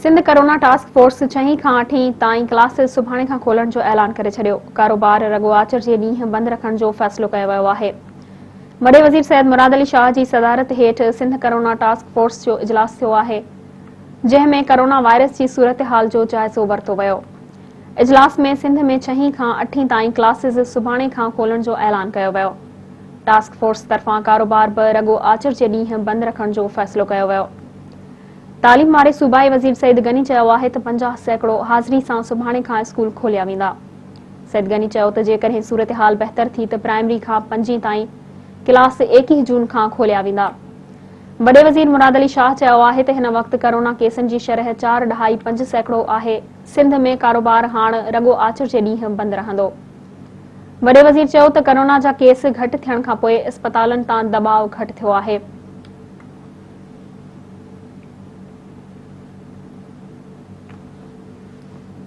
Sindh corona task force 6 खां 8 ताईं class सुभाणे खां खोलण जो ऐलान करे छडि॒यो। कारोबार रगो आचर जे ॾींहुं बंद रखण जो फ़ैसिलो कयो वियो आहे। वॾे वज़ीर सैयद मुराद अली शाह जी सदारत हेठ सिंध कोरोना टास्क फोर्स जो इजलास थियो आहे, जंहिं में कोरोना वायरस जी सूरत हाल जो जाइज़ो वरितो वियो। इजलास में सिंध में 6 खां 8 ताईं क्लासिस सुभाणे खां खोलण जो ऐलान कयो वियो। टास्क फोर्स तरफ़ां कारोबार बि रगो आचर जे ॾींहुं बंद रखण जो फ़ैसिलो कयो वियो। तालीम वारे सूबाई वज़ीर सईद गनी चयो आहे त 50% हाज़िरी सां सुभाणे खां स्कूल खोलिया वेंदा। सईद गनी चयो त जेकॾहिं सूरत हाल बहितर थी त प्राइमरी खां 5 ताईं क्लास 21 जून खां खोलिया वेंदा। वॾे वज़ीर मुराद अली शाह चयो आहे त हिन वक़्तु कोरोना केसनि जी शरह 4.5% आहे। सिंध में कारोबार हाणे रगो आचर जे ॾींहुं बंदि रहंदो। वॾे वज़ीर चयो त कोरोना जा केस घटि थियण खां पोइ अस्पतालनि तां दबाव घटि थियो आहे।